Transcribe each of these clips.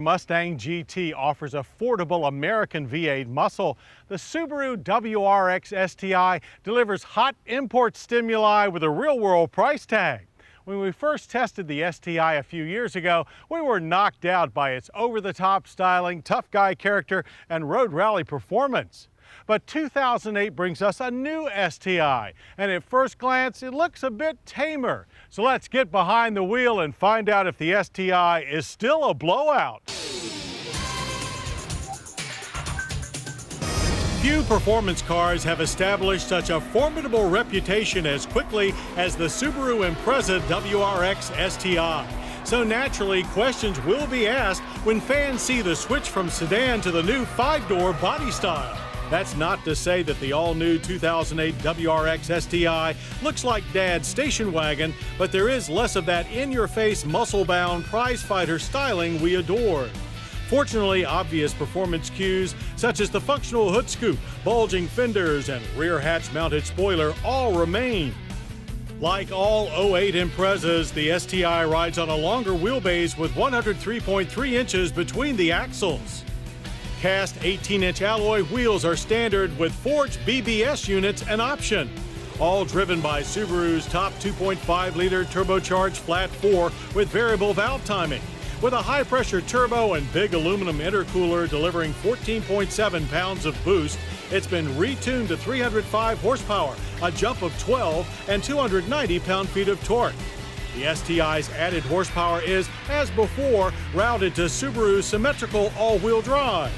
Mustang GT offers affordable American V8 muscle. The Subaru WRX STI delivers hot import stimuli with a real-world price tag. When we first tested the STI a few years ago, we were knocked out by its over-the-top styling, tough guy character, and road rally performance. But 2008 brings us a new STI, and at first glance, it looks a bit tamer. So let's get behind the wheel and find out if the STI is still a blowout. Few performance cars have established such a formidable reputation as quickly as the Subaru Impreza WRX STI. So naturally, questions will be asked when fans see the switch from sedan to the new 5-door body style. That's not to say that the all-new 2008 WRX STI looks like Dad's station wagon, but there is less of that in-your-face, muscle-bound prize-fighter styling we adored. Fortunately, obvious performance cues, such as the functional hood scoop, bulging fenders, and rear hatch-mounted spoiler all remain. Like all 08 Imprezas, the STI rides on a longer wheelbase with 103.3 inches between the axles. Cast 18-inch alloy wheels are standard, with forged BBS units an option. All driven by Subaru's top 2.5-liter turbocharged flat 4 with variable valve timing. With a high-pressure turbo and big aluminum intercooler delivering 14.7 pounds of boost, it's been retuned to 305 horsepower, a jump of 12, and 290 pound-feet of torque. The STI's added horsepower is, as before, routed to Subaru's symmetrical all-wheel drive.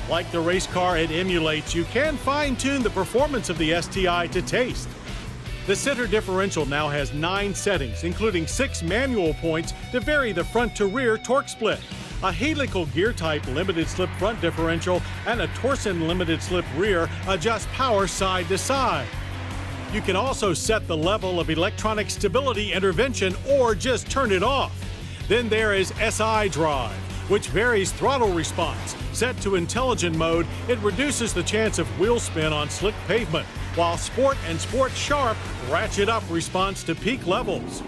Like the race car it emulates, you can fine-tune the performance of the STI to taste. The center differential now has 9 settings, including 6 manual points to vary the front-to-rear torque split, a helical gear-type limited-slip front differential, and a torsion limited-slip rear adjust power side to side. You can also set the level of electronic stability intervention or just turn it off. Then there is SI drive, which varies throttle response. Set to intelligent mode, it reduces the chance of wheel spin on slick pavement, while Sport and Sport Sharp ratchet up response to peak levels.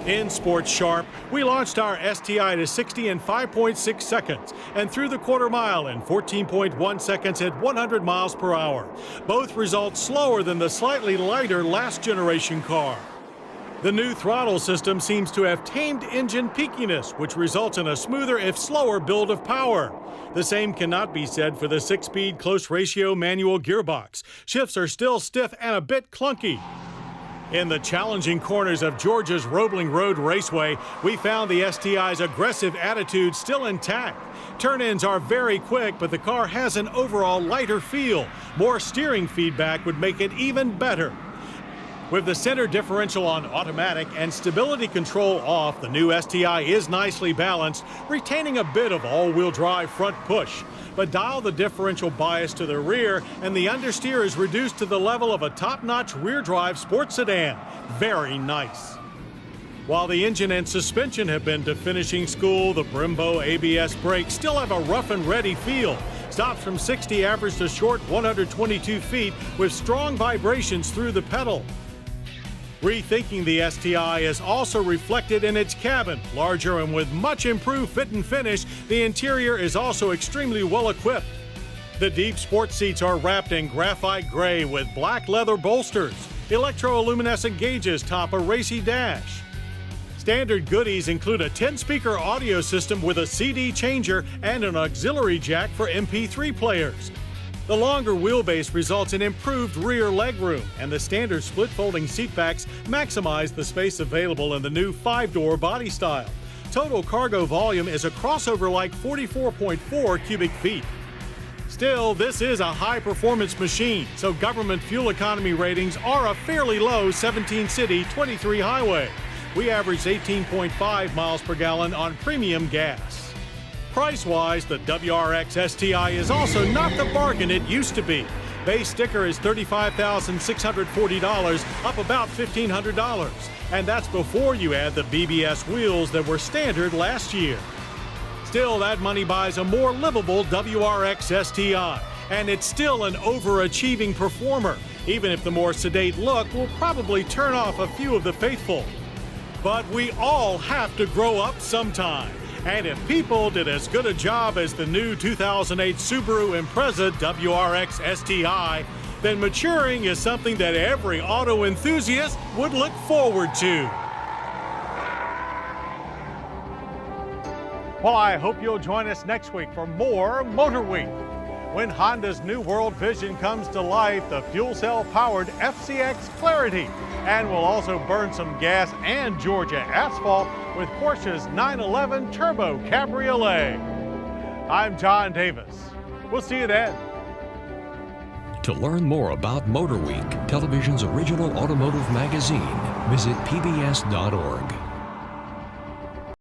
In Sport Sharp, we launched our STI to 60 in 5.6 seconds and through the quarter mile in 14.1 seconds at 100 miles per hour. Both results slower than the slightly lighter last generation car. The new throttle system seems to have tamed engine peakiness, which results in a smoother if slower build of power. The same cannot be said for the 6-speed close ratio manual gearbox. Shifts are still stiff and a bit clunky. In the challenging corners of Georgia's Roebling Road Raceway, we found the STI's aggressive attitude still intact. Turn-ins are very quick, but the car has an overall lighter feel. More steering feedback would make it even better. With the center differential on automatic and stability control off, the new STI is nicely balanced, retaining a bit of all-wheel drive front push. But dial the differential bias to the rear, and the understeer is reduced to the level of a top-notch rear-drive sports sedan. Very nice. While the engine and suspension have been to finishing school, the Brembo ABS brakes still have a rough and ready feel. Stops from 60 average to short 122 feet with strong vibrations through the pedal. Rethinking the STI is also reflected in its cabin. Larger and with much improved fit and finish, the interior is also extremely well equipped. The deep sports seats are wrapped in graphite gray with black leather bolsters. Electroluminescent gauges top a racy dash. Standard goodies include a 10-speaker audio system with a CD changer and an auxiliary jack for MP3 players. The longer wheelbase results in improved rear legroom, and the standard split-folding seatbacks maximize the space available in the new 5-door body style. Total cargo volume is a crossover-like 44.4 cubic feet. Still, this is a high-performance machine, so government fuel economy ratings are a fairly low 17 city, 23 highway. We averaged 18.5 miles per gallon on premium gas. Price-wise, the WRX STI is also not the bargain it used to be. Base sticker is $35,640, up about $1,500. And that's before you add the BBS wheels that were standard last year. Still, that money buys a more livable WRX STI. And it's still an overachieving performer, even if the more sedate look will probably turn off a few of the faithful. But we all have to grow up sometime. And if people did as good a job as the new 2008 Subaru Impreza WRX STI, then maturing is something that every auto enthusiast would look forward to. Well, I hope you'll join us next week for more Motor Week. When Honda's new World Vision comes to life, the fuel cell-powered FCX Clarity, and will also burn some gas and Georgia asphalt with Porsche's 911 Turbo Cabriolet. I'm John Davis. We'll see you then. To learn more about Motor Week, television's original automotive magazine, visit pbs.org.